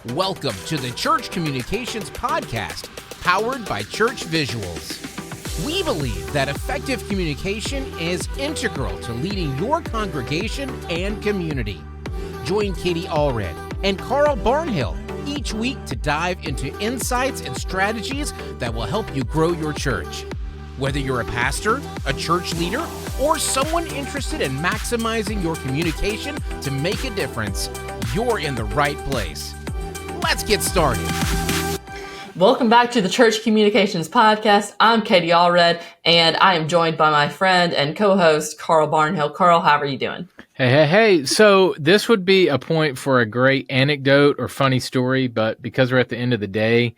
Welcome to the Church Communications Podcast, powered by Church Visuals. We believe that effective communication is integral to leading your congregation and community. Join Katie Allred and Carl Barnhill each week to dive into insights and strategies that will help you grow your church. Whether you're a pastor, a church leader, or someone interested in maximizing your communication to make a difference, you're in the right place. Let's get started. Welcome back to the Church Communications Podcast. I'm Katie Allred, and I am joined by my friend and co-host, Carl Barnhill. Carl, how are you doing? Hey. So this would be a point for a great anecdote or funny story, but because we're at the end of the day,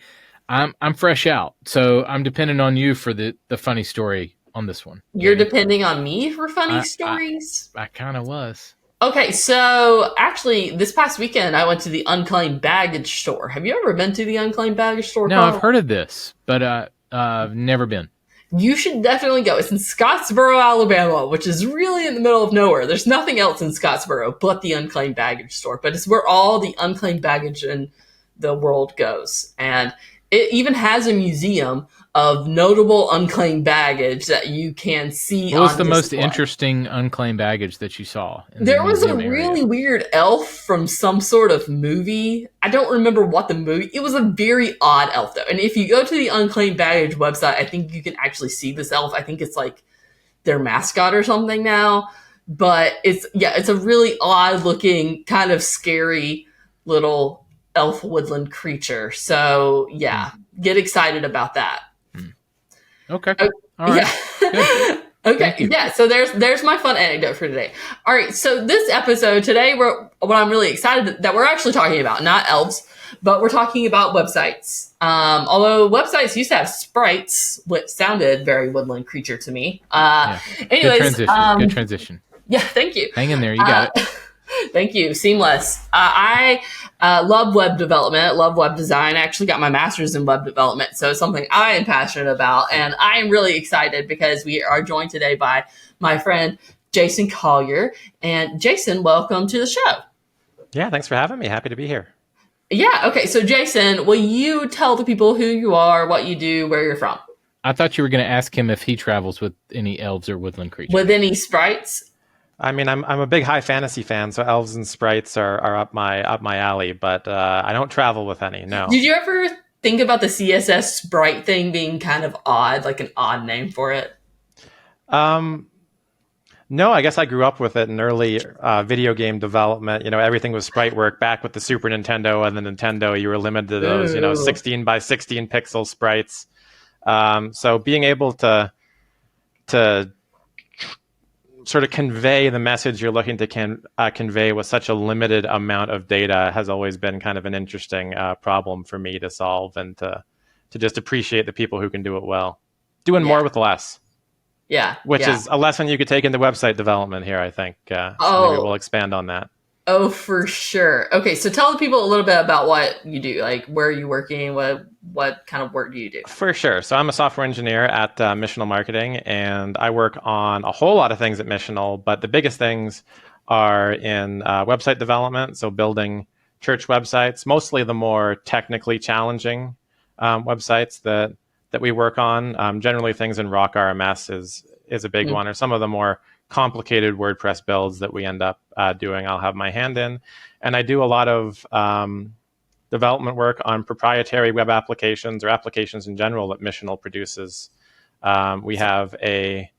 I'm fresh out. So I'm depending on you for the funny story on this one. You're depending on me for funny stories? I kind of was. Okay, so actually, this past weekend, I went to the Unclaimed Baggage Store. Have you ever been to the Unclaimed Baggage Store, No, Carl? I've heard of this, but I've never been. You should definitely go. It's in Scottsboro, Alabama, which is really in the middle of nowhere. There's nothing else in Scottsboro but the Unclaimed Baggage Store, but it's where all the unclaimed baggage in the world goes. And it even has a museum of notable unclaimed baggage that you can see. What was the most display. interesting unclaimed baggage that you saw? There was a really weird elf from some sort of movie. I don't remember what the movie. It was a very odd elf, though. And if you go to the Unclaimed Baggage website, I think you can actually see this elf. I think it's like their mascot or something now. But it's a really odd looking, kind of scary little elf woodland creature. So get excited about that. Okay. All right. Yeah. Okay. Yeah. So there's my fun anecdote for today. All right. So this episode today, what I'm really excited that we're actually talking about, not elves, but we're talking about websites. Although websites used to have sprites, which sounded very woodland creature to me. Anyways, Good transition. Yeah. Thank you. Hang in there. You got it. Thank you. Seamless. I love web development, love web design. I actually got my master's in web development, so it's something I am passionate about. And I am really excited because we are joined today by my friend, Jason Collier. And Jason, welcome to the show. Yeah, thanks for having me. Happy to be here. Yeah. Okay. So Jason, will you tell the people who you are, what you do, where you're from? I thought you were going to ask him if he travels with any elves or woodland creatures. With any sprites? I mean, I'm a big high fantasy fan, so elves and sprites are up my alley, but I don't travel with any. No. Did you ever think about the CSS sprite thing being kind of odd, like an odd name for it? No, I guess I grew up with it in early video game development. You know, everything was sprite work back with the Super Nintendo and the Nintendo. You were limited to those, 16 by 16 pixel sprites. So being able to sort of convey the message you're looking to convey with such a limited amount of data has always been kind of an interesting problem for me to solve, and to just appreciate the people who can do it well. Doing more with less. Yeah. Which is a lesson you could take into website development here, I think. So maybe we'll expand on that. Oh, for sure. Okay, so tell the people a little bit about what you do. Like, where are you working? What kind of work do you do? For sure. So I'm a software engineer at Missional Marketing, and I work on a whole lot of things at Missional, but the biggest things are in website development, so building church websites, mostly the more technically challenging websites that we work on. Generally, things in Rock RMS is a big one, or some of the more complicated WordPress builds that we end up doing, I'll have my hand in. And I do a lot of development work on proprietary web applications, or applications in general, that Missional produces. We have a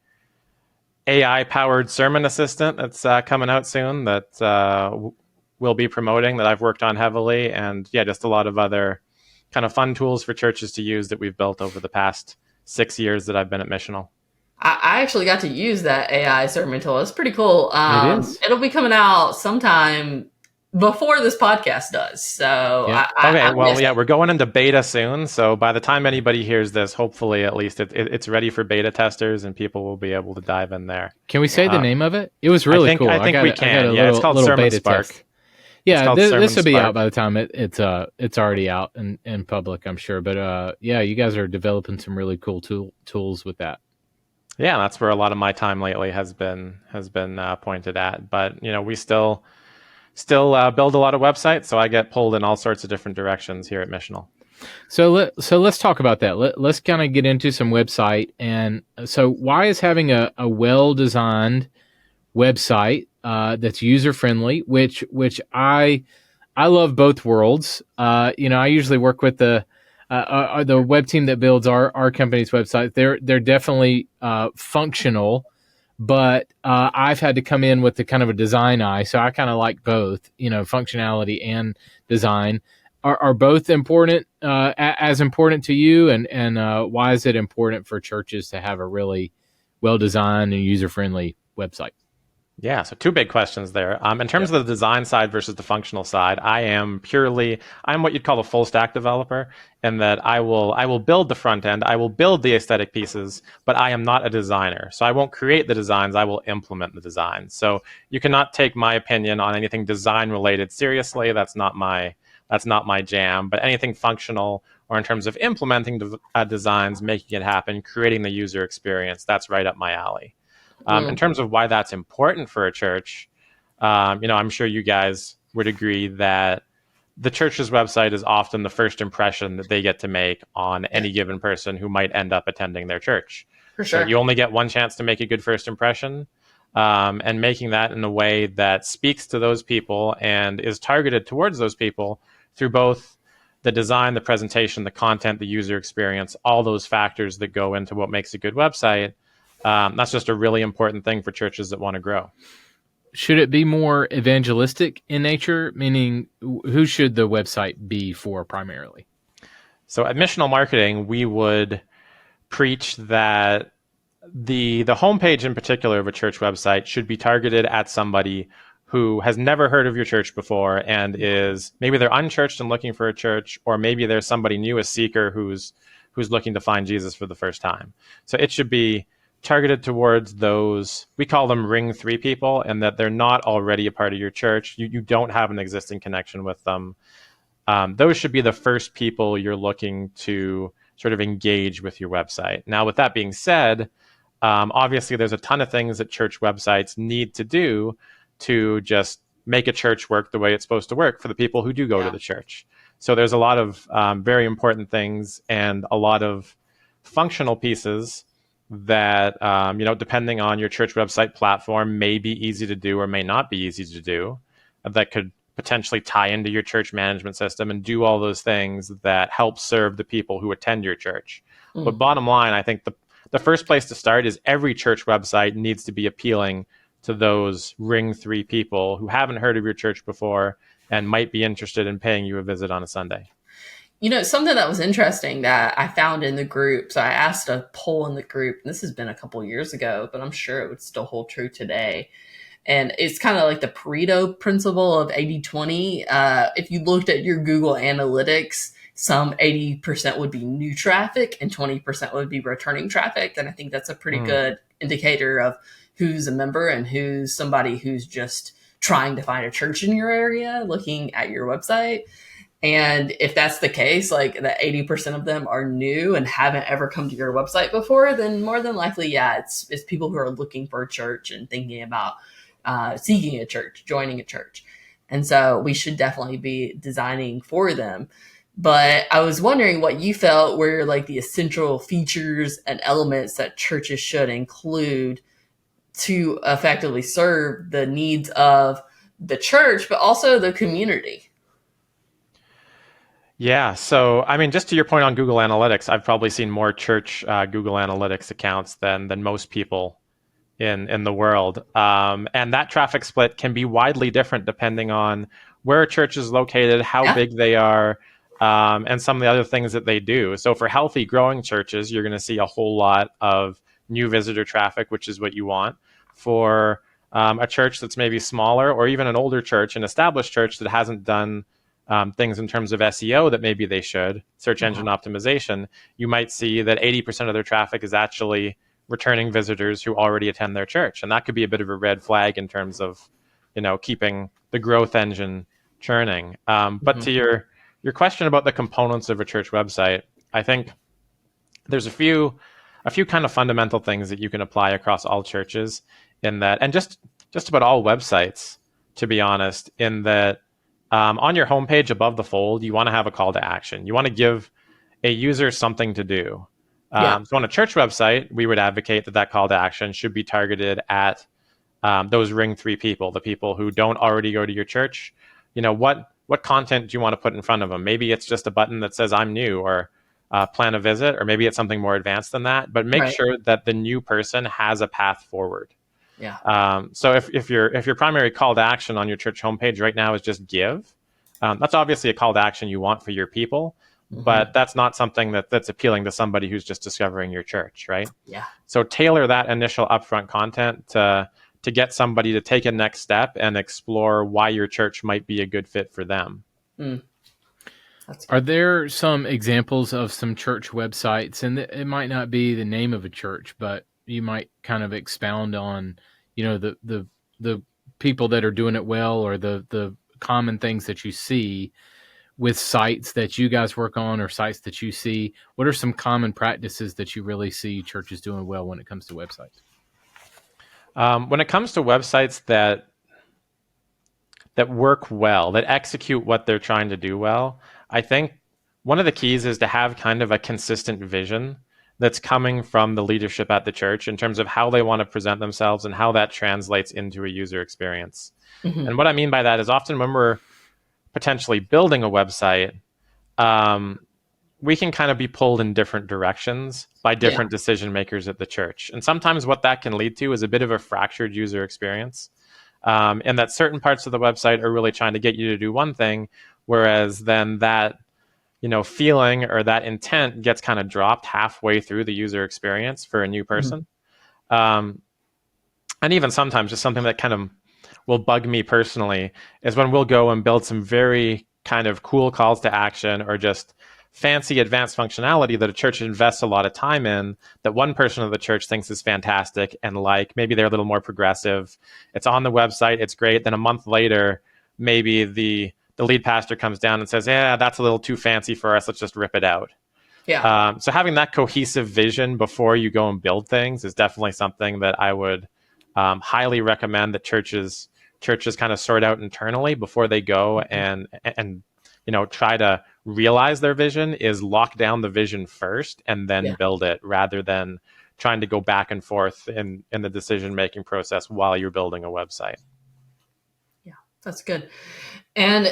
AI-powered sermon assistant that's coming out soon that we'll be promoting, that I've worked on heavily. And just a lot of other kind of fun tools for churches to use that we've built over the past 6 years that I've been at Missional. I actually got to use that AI sermon tool. It's pretty cool. It is. It'll be coming out sometime before this podcast does. So we're going into beta soon. So by the time anybody hears this, hopefully at least it's ready for beta testers, and people will be able to dive in there. Can we say the name of it? It was really cool. I think we can. It's called Sermon Spark. Test. Yeah, this will be out by the time it's already out in public, I'm sure. But you guys are developing some really cool tools with that. Yeah, that's where a lot of my time lately has been pointed at. But we still still build a lot of websites, so I get pulled in all sorts of different directions here at Missional. So let's talk about that. Let's kind of get into some website. And so why is having a well-designed website that's user-friendly, which I love both worlds. I usually work with the web team that builds our company's website. They're definitely functional, but I've had to come in with the kind of a design eye. So I kind of like both, functionality and design. Are both important, as important to you? And why is it important for churches to have a really well-designed and user-friendly website? Yeah, so two big questions there. In terms of the design side versus the functional side, I'm what you'd call a full stack developer, in that I will build the front end, I will build the aesthetic pieces, but I am not a designer. So I won't create the designs, I will implement the designs. So you cannot take my opinion on anything design related seriously. That's not my jam. But anything functional, or in terms of implementing designs, making it happen, creating the user experience, that's right up my alley. In terms of why that's important for a church, I'm sure you guys would agree that the church's website is often the first impression that they get to make on any given person who might end up attending their church. For sure. So you only get one chance to make a good first impression, and making that in a way that speaks to those people and is targeted towards those people through both the design, the presentation, the content, the user experience, all those factors that go into what makes a good website. That's just a really important thing for churches that want to grow. Should it be more evangelistic in nature? Meaning, who should the website be for primarily? So at Missional Marketing, we would preach that the homepage in particular of a church website should be targeted at somebody who has never heard of your church before and is maybe they're unchurched and looking for a church, or maybe there's somebody new, a seeker who's looking to find Jesus for the first time. So it should be targeted towards those, we call them ring 3 people, and that they're not already a part of your church. You don't have an existing connection with them. Those should be the first people you're looking to sort of engage with your website. Now, with that being said, obviously there's a ton of things that church websites need to do to just make a church work the way it's supposed to work for the people who do go to the church. So there's a lot of very important things and a lot of functional pieces that, depending on your church website platform, may be easy to do or may not be easy to do, that could potentially tie into your church management system and do all those things that help serve the people who attend your church. But bottom line, I think the first place to start is every church website needs to be appealing to those ring 3 people who haven't heard of your church before and might be interested in paying you a visit on a Sunday. Something that was interesting that I found in the group. So I asked a poll in the group, and this has been a couple years ago, but I'm sure it would still hold true today. And it's kind of like the Pareto principle of 80-20. If you looked at your Google Analytics, some 80% would be new traffic and 20% would be returning traffic. And I think that's a pretty good indicator of who's a member and who's somebody who's just trying to find a church in your area, looking at your website. And if that's the case, like that 80% of them are new and haven't ever come to your website before, then more than likely, it's people who are looking for a church and thinking about seeking a church, joining a church. And so we should definitely be designing for them. But I was wondering what you felt were like the essential features and elements that churches should include to effectively serve the needs of the church, but also the community. Yeah. So, just to your point on Google Analytics, I've probably seen more church Google Analytics accounts than most people in the world. And that traffic split can be widely different depending on where a church is located, how big they are, and some of the other things that they do. So for healthy, growing churches, you're going to see a whole lot of new visitor traffic, which is what you want. For a church that's maybe smaller, or even an older church, an established church that hasn't done things in terms of SEO that maybe they should, search engine optimization, you might see that 80% of their traffic is actually returning visitors who already attend their church. And that could be a bit of a red flag in terms of, keeping the growth engine churning. But to your question about the components of a church website, I think there's a few kind of fundamental things that you can apply across all churches in that, and just about all websites to be honest, in that on your homepage above the fold, you want to have a call to action. You want to give a user something to do. So on a church website, we would advocate that call to action should be targeted at those ring 3 people, the people who don't already go to your church. What content do you want to put in front of them? Maybe it's just a button that says I'm new, or plan a visit, or maybe it's something more advanced than that. But make sure that the new person has a path forward. Yeah. So if your primary call to action on your church homepage right now is just give, that's obviously a call to action you want for your people. But that's not something that's appealing to somebody who's just discovering your church, right? Yeah. So tailor that initial upfront content to get somebody to take a next step and explore why your church might be a good fit for them. Are there some examples of some church websites, and it might not be the name of a church, but you might kind of expound on, the people that are doing it well, or the common things that you see with sites that you guys work on, or sites that you see? What are some common practices that you really see churches doing well when it comes to websites? When it comes to websites that work well, that execute what they're trying to do well, I think one of the keys is to have kind of a consistent vision that's coming from the leadership at the church in terms of how they want to present themselves and how that translates into a user experience. And what I mean by that is often when we're potentially building a website, we can kind of be pulled in different directions by different decision makers at the church. And sometimes what that can lead to is a bit of a fractured user experience, and that certain parts of the website are really trying to get you to do one thing, whereas then that feeling or that intent gets kind of dropped halfway through the user experience for a new person. And even sometimes just something that kind of will bug me personally is when we'll go and build some very kind of cool calls to action or just fancy advanced functionality that a church invests a lot of time in, that one person of the church thinks is fantastic and maybe they're a little more progressive. It's on the website, it's great. Then a month later, maybe the lead pastor comes down and says, yeah, that's a little too fancy for us, let's just rip it out. So having that cohesive vision before you go and build things is definitely something that I would highly recommend that churches kind of sort out internally before they go and try to realize their vision, is lock down the vision first and then build it, rather than trying to go back and forth in the decision-making process while you're building a website. Yeah, that's good. And,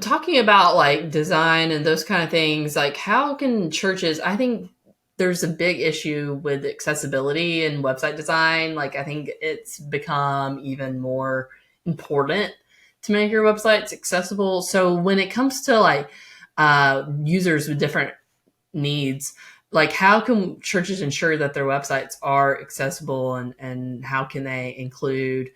talking about like design and those kind of things, like how can churches, I think there's a big issue with accessibility and website design. Like, I think it's become even more important to make your websites accessible. So when it comes to like users with different needs, like how can churches ensure that their websites are accessible, and how can they include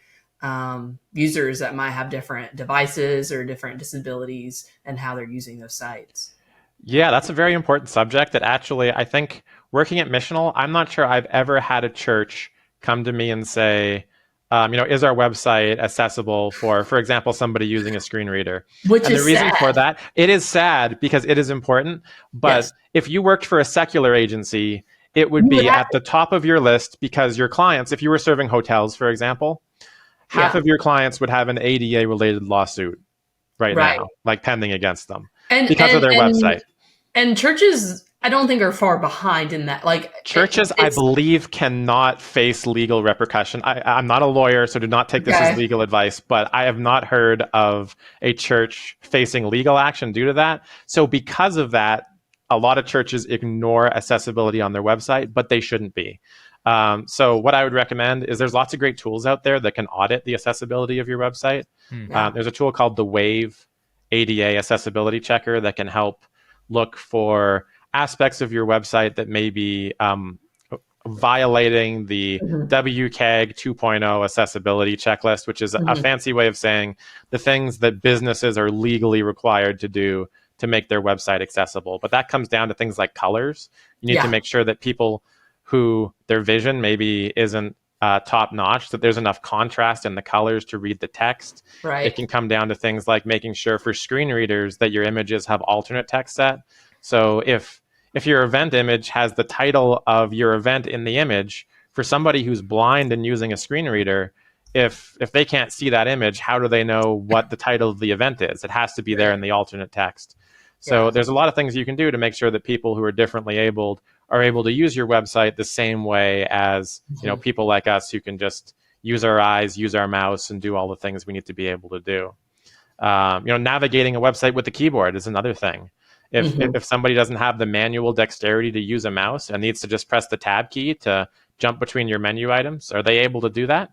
users that might have different devices or different disabilities and how they're using those sites? Yeah, that's a very important subject that actually, I think, working at Missional, I'm not sure I've ever had a church come to me and say, is our website accessible for example, somebody using a screen reader? Which and is the reason sad. for that, it is sad because it is important. But if you worked for a secular agency, it would be at the top of your list, because your clients, if you were serving hotels, for example, half of your clients would have an ADA related lawsuit right now, like pending against them because of their website. And churches, I don't think, are far behind in that. Like churches, I believe, cannot face legal repercussion. I'm not a lawyer, so do not take this as legal advice, but I have not heard of a church facing legal action due to that. So because of that, a lot of churches ignore accessibility on their website, but they shouldn't be. So what I would recommend is there's lots of great tools out there that can audit the accessibility of your website. There's a tool called the Wave ADA Accessibility Checker that can help look for aspects of your website that may be violating the WCAG 2.0 accessibility checklist, which is a fancy way of saying the things that businesses are legally required to do to make their website accessible. But that comes down to things like colors. You need to make sure that people who their vision maybe isn't top notch, that there's enough contrast in the colors to read the text. It can come down to things like making sure for screen readers that your images have alternate text set. So if your event image has the title of your event in the image, for somebody who's blind and using a screen reader, if they can't see that image, how do they know what the title of the event is? It has to be there in the alternate text. So there's a lot of things you can do to make sure that people who are differently abled are able to use your website the same way as people like us who can just use our eyes, use our mouse, and do all the things we need to be able to do. Navigating a website with the keyboard is another thing. If somebody doesn't have the manual dexterity to use a mouse and needs to just press the tab key to jump between your menu items, are they able to do that?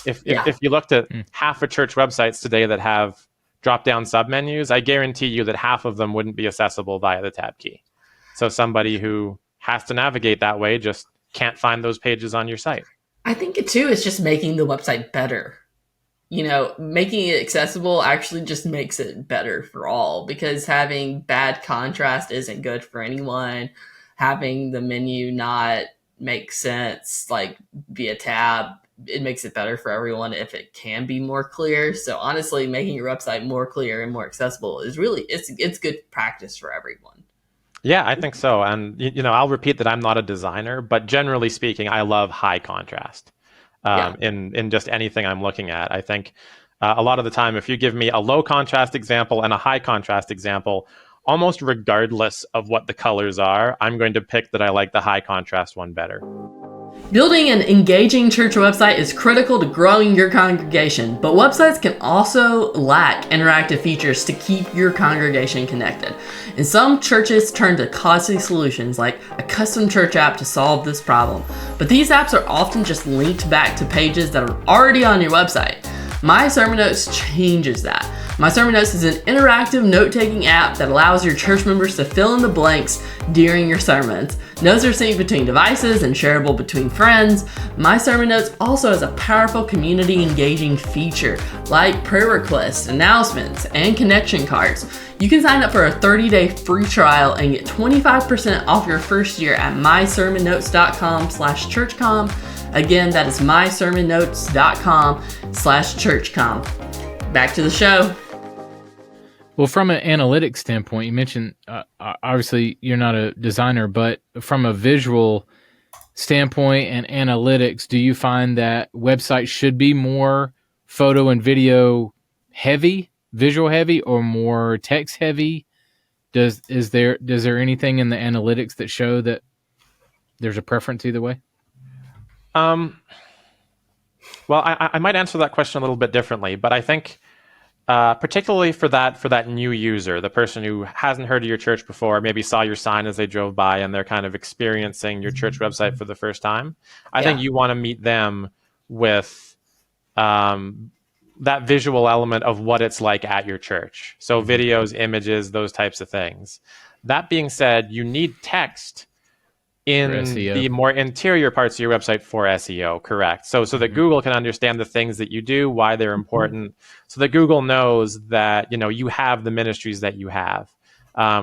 If you looked at half of church websites today that have drop-down submenus, I guarantee you that half of them wouldn't be accessible via the tab key. So somebody who has to navigate that way just can't find those pages on your site. I think it too is just making the website better. Making it accessible actually just makes it better for all, because having bad contrast isn't good for anyone. Having the menu not make sense, like via tab, it makes it better for everyone if it can be more clear. So honestly, making your website more clear and more accessible is really, it's good practice for everyone. Yeah, I think so. And, I'll repeat that I'm not a designer, but generally speaking, I love high contrast in just anything I'm looking at. I think a lot of the time, if you give me a low contrast example and a high contrast example, almost regardless of what the colors are, I'm going to pick that I like the high contrast one better. Building an engaging church website is critical to growing your congregation, but websites can also lack interactive features to keep your congregation connected. And some churches turn to costly solutions like a custom church app to solve this problem. But these apps are often just linked back to pages that are already on your website. My Sermon Notes changes that. My Sermon Notes is an interactive note-taking app that allows your church members to fill in the blanks during your sermons. Notes are synced between devices and shareable between friends. My Sermon Notes also has a powerful community engaging feature like prayer requests, announcements, and connection cards. You can sign up for a 30-day free trial and get 25% off your first year at mysermonnotes.com/churchcom. Again, that is mysermonnotes.com/churchcom. Back to the show. Well, from an analytics standpoint, you mentioned, obviously you're not a designer, but from a visual standpoint and analytics, do you find that websites should be more photo and video heavy, visual heavy, or more text heavy? Does there anything in the analytics that show that there's a preference either way? Well, I might answer that question a little bit differently, but I think particularly for that new user, the person who hasn't heard of your church before, maybe saw your sign as they drove by and they're kind of experiencing your church website for the first time, I think you want to meet them with that visual element of what it's like at your church. So videos, images, those types of things. That being said, you need text in the more interior parts of your website for SEO, correct? So that Google can understand the things that you do, why they're important, so that Google knows that you have the ministries that you have.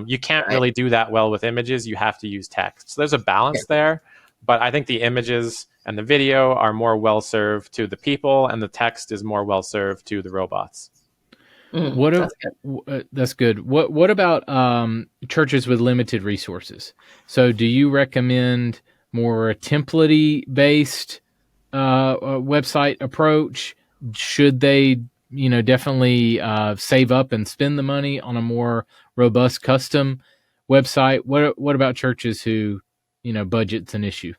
You can't really do that well with images. You have to use text. So there's a balance there, but I think the images and the video are more well served to the people, and the text is more well served to the robots. That's good. What about churches with limited resources? So do you recommend more template based website approach? Should they, definitely save up and spend the money on a more robust custom website? What about churches who, budget's an issue?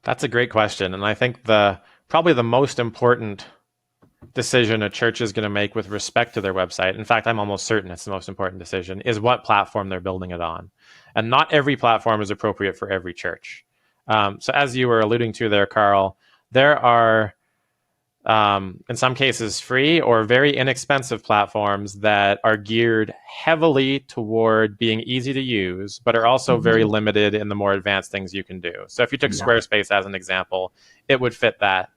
That's a great question, and I think probably the most important decision a church is going to make with respect to their website, in fact, I'm almost certain it's the most important decision, is what platform they're building it on. And not every platform is appropriate for every church. So as you were alluding to there, Carl, there are, in some cases, free or very inexpensive platforms that are geared heavily toward being easy to use, but are also very limited in the more advanced things you can do. So if you took Squarespace as an example, it would fit that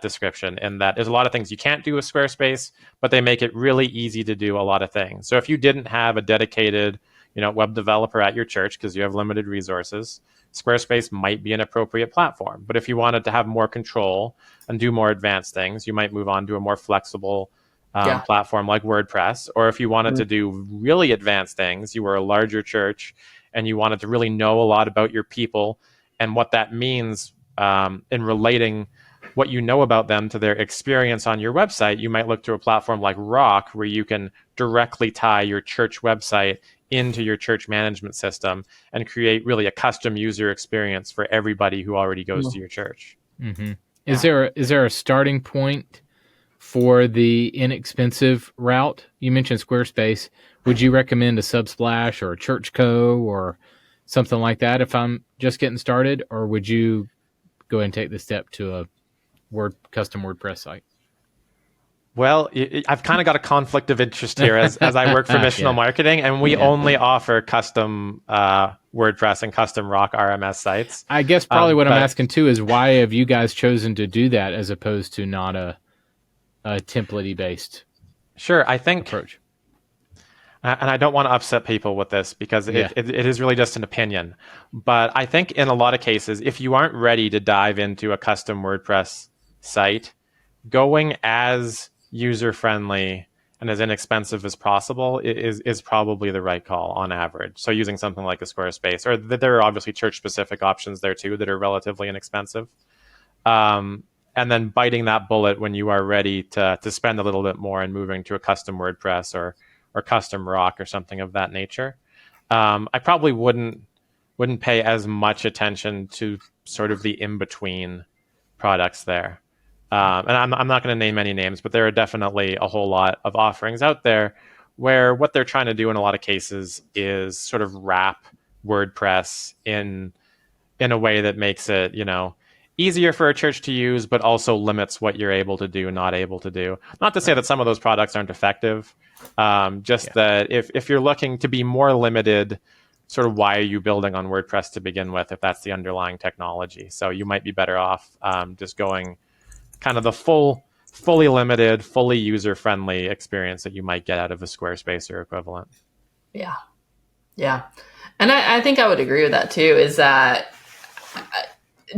description, in that there's a lot of things you can't do with Squarespace, but they make it really easy to do a lot of things. So if you didn't have a dedicated, web developer at your church because you have limited resources, Squarespace might be an appropriate platform. But if you wanted to have more control and do more advanced things, you might move on to a more flexible platform like WordPress. Or if you wanted to do really advanced things, you were a larger church and you wanted to really know a lot about your people and what that means in relating what you know about them to their experience on your website, you might look to a platform like Rock, where you can directly tie your church website into your church management system and create really a custom user experience for everybody who already goes to your church. Mm-hmm. Is there a starting point for the inexpensive route? You mentioned Squarespace. Would you recommend a Subsplash or a ChurchCo or something like that if I'm just getting started, or would you go ahead and take the step to a custom WordPress site? Well, I've kind of got a conflict of interest here as I work for Missional Marketing, and we only offer custom WordPress and custom Rock RMS sites. I guess probably what I'm asking too is why have you guys chosen to do that as opposed to not a template-y based approach? And I don't want to upset people with this because it is really just an opinion. But I think in a lot of cases, if you aren't ready to dive into a custom WordPress site, going as user-friendly and as inexpensive as possible is probably the right call on average. So using something like a Squarespace, or there are obviously church-specific options there too that are relatively inexpensive. And then biting that bullet when you are ready to spend a little bit more and moving to a custom WordPress or custom Rock or something of that nature. I probably wouldn't pay as much attention to sort of the in-between products there. And I'm not going to name any names, but there are definitely a whole lot of offerings out there where what they're trying to do in a lot of cases is sort of wrap WordPress in a way that makes it, easier for a church to use, but also limits what you're able to do, not able to do. Not to say that some of those products aren't effective, that if you're looking to be more limited, sort of why are you building on WordPress to begin with if that's the underlying technology? So you might be better off just going kind of the fully limited, fully user-friendly experience that you might get out of a Squarespace or equivalent. Yeah. And I think I would agree with that too, is that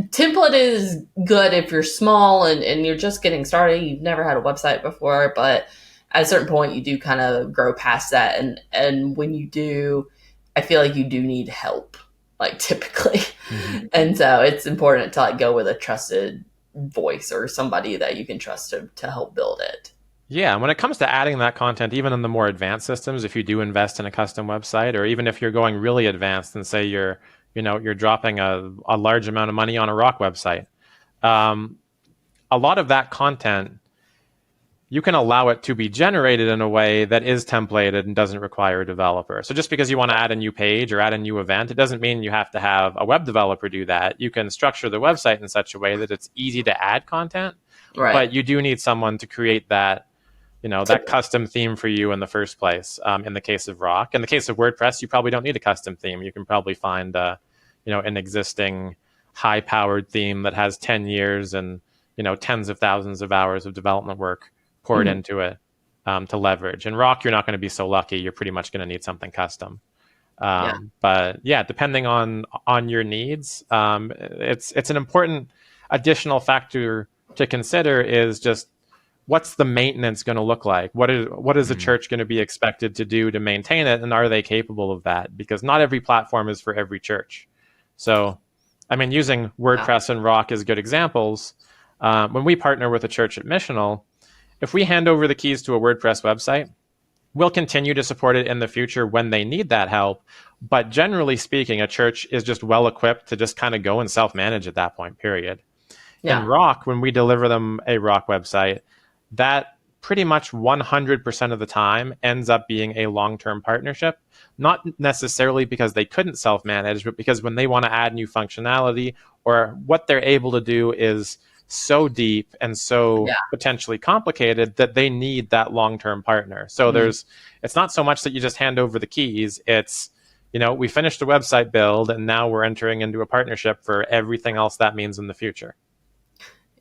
template is good if you're small and you're just getting started. You've never had a website before, but at a certain point you do kind of grow past that. And when you do, I feel like you do need help, like typically. Mm-hmm. And so it's important to go with a trusted voice or somebody that you can trust to help build it. Yeah, and when it comes to adding that content, even in the more advanced systems, if you do invest in a custom website, or even if you're going really advanced and say you're dropping a large amount of money on a Rock website, a lot of that content, you can allow it to be generated in a way that is templated and doesn't require a developer. So just because you want to add a new page or add a new event, it doesn't mean you have to have a web developer do that. You can structure the website in such a way that it's easy to add content, right, but you do need someone to create that, that custom theme for you in the first place. In the case of Rock, in the case of WordPress, you probably don't need a custom theme. You can probably find, an existing high-powered theme that has 10 years and, tens of thousands of hours of development work poured into it to leverage. In Rock, you're not going to be so lucky. You're pretty much going to need something custom. But yeah, depending on your needs, it's an important additional factor to consider is just what's the maintenance going to look like? What is the church going to be expected to do to maintain it? And are they capable of that? Because not every platform is for every church. So, using WordPress and Rock as good examples, when we partner with a church at Missional, if we hand over the keys to a WordPress website, we'll continue to support it in the future when they need that help. But generally speaking, a church is just well equipped to just kind of go and self-manage at that point, period. Yeah. In Rock, when we deliver them a Rock website, that pretty much 100% of the time ends up being a long-term partnership, not necessarily because they couldn't self-manage, but because when they want to add new functionality or what they're able to do is so deep and so potentially complicated that they need that long-term partner. So it's not so much that you just hand over the keys. It's, we finished the website build and now we're entering into a partnership for everything else that means in the future.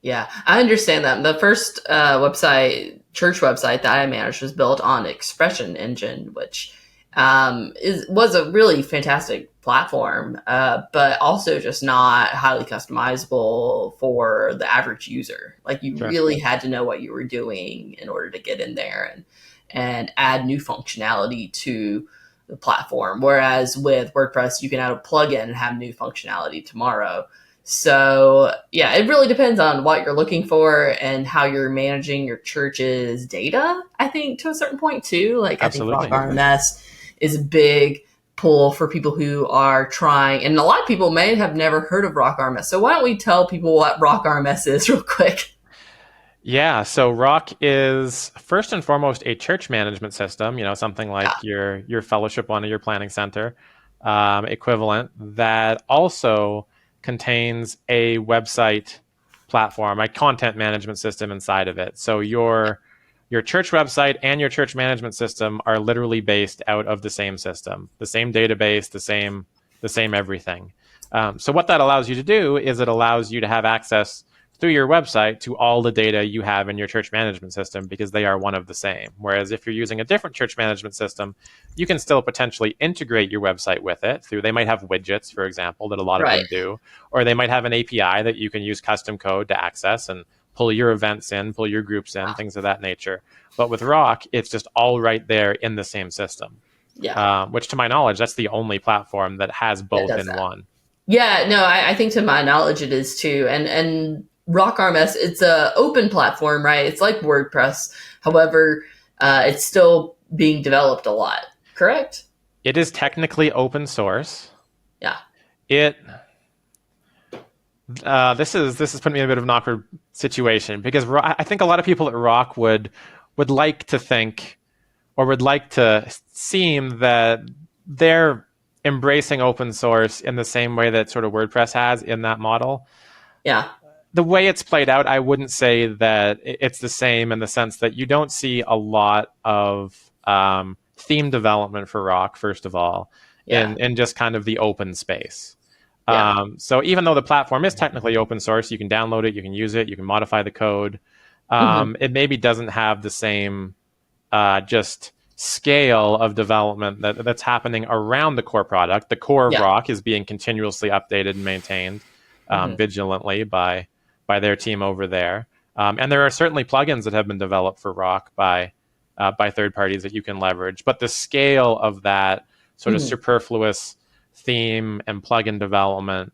Yeah, I understand that. The first church website that I managed was built on Expression Engine, which was a really fantastic platform, but also just not highly customizable for the average user. Like you really had to know what you were doing in order to get in there and add new functionality to the platform. Whereas with WordPress, you can add a plugin and have new functionality tomorrow. So yeah, it really depends on what you're looking for and how you're managing your church's data, I think, to a certain point too. Like Absolutely. I think Rock RMS is a big pull for people who are trying, and a lot of people may have never heard of Rock RMS. So why don't we tell people what Rock RMS is real quick? Yeah, so Rock is first and foremost a church management system, something like your fellowship one or your planning center equivalent, that also contains a website platform, a content management system inside of it. So your church website and your church management system are literally based out of the same system, the same database, the same everything. So what that allows you to do is it allows you to have access through your website to all the data you have in your church management system, because they are one of the same. Whereas if you're using a different church management system, you can still potentially integrate your website with it through, they might have widgets, for example, that a lot of them do, or they might have an API that you can use custom code to access and pull your events in, pull your groups in, things of that nature. But with Rock, it's just all right there in the same system. Yeah. Which to my knowledge, that's the only platform that has both in one. Yeah, no, I think to my knowledge it is too. And Rock RMS, it's a open platform, right? It's like WordPress. However, it's still being developed a lot, correct? It is technically open source. Yeah. This is putting me in a bit of an awkward situation, because I think a lot of people at Rock would like to think, or would like to seem that they're embracing open source in the same way that sort of WordPress has in that model. Yeah. The way it's played out, I wouldn't say that it's the same, in the sense that you don't see a lot of theme development for Rock, first of all, in just kind of the open space. Yeah. So even though the platform is technically open source, you can download it, you can use it, you can modify the code. It maybe doesn't have the same just scale of development that's happening around the core product. The core of Rock is being continuously updated and maintained vigilantly by their team over there. And there are certainly plugins that have been developed for Rock by third parties that you can leverage. But the scale of that sort of superfluous theme and plugin development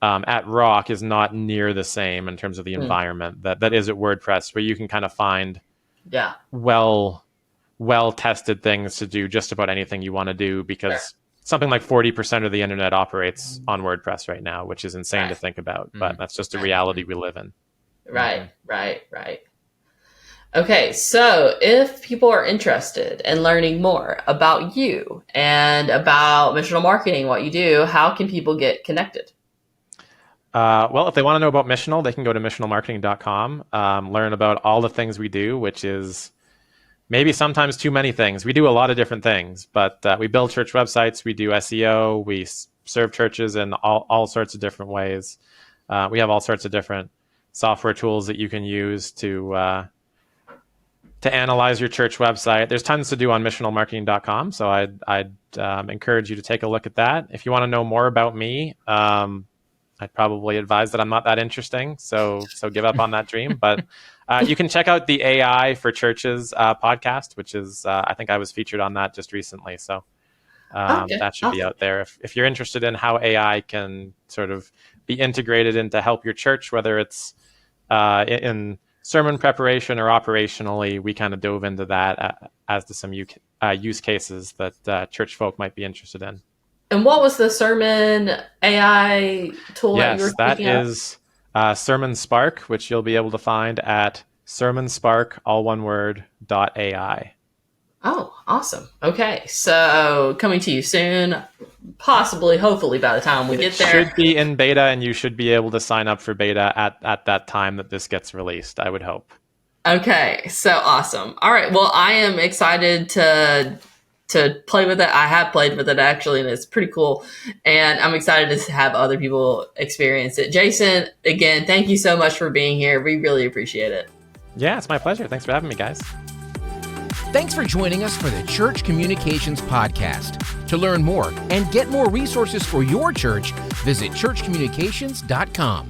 at Rock is not near the same in terms of the environment that is at WordPress, where you can kind of find well-tested things to do just about anything you want to do, because something like 40% of the internet operates on WordPress right now, which is insane to think about, but that's just a reality we live in. Right. Okay, so if people are interested in learning more about you and about missional marketing, what you do, how can people get connected? Well, if they want to know about Missional, they can go to missionalmarketing.com, learn about all the things we do, which is maybe sometimes too many things. We do a lot of different things, but we build church websites, we do SEO, we serve churches in all sorts of different ways. We have all sorts of different software tools that you can use to analyze your church website. There's tons to do on missionalmarketing.com, so I'd encourage you to take a look at that. If you want to know more about me, I'd probably advise that I'm not that interesting, so give up on that dream. But you can check out the AI for Churches podcast, which is, I think I was featured on that just recently. So that should be out there. If you're interested in how AI can sort of be integrated in to help your church, whether it's in sermon preparation or operationally, we kind of dove into that as to some use cases that church folk might be interested in. And what was the sermon AI tool that you were speaking of? Yes, that is Sermon Spark, which you'll be able to find at sermonspark, all one word, .ai. Oh, awesome. Okay, so coming to you soon, possibly, hopefully by the time we get there. It should be in beta, and you should be able to sign up for beta at that time that this gets released, I would hope. Okay, so awesome. All right, well, I am excited to play with it. I have played with it actually, and it's pretty cool. And I'm excited to have other people experience it. Jason, again, thank you so much for being here. We really appreciate it. Yeah, it's my pleasure. Thanks for having me, guys. Thanks for joining us for the Church Communications Podcast. To learn more and get more resources for your church, visit churchcommunications.com.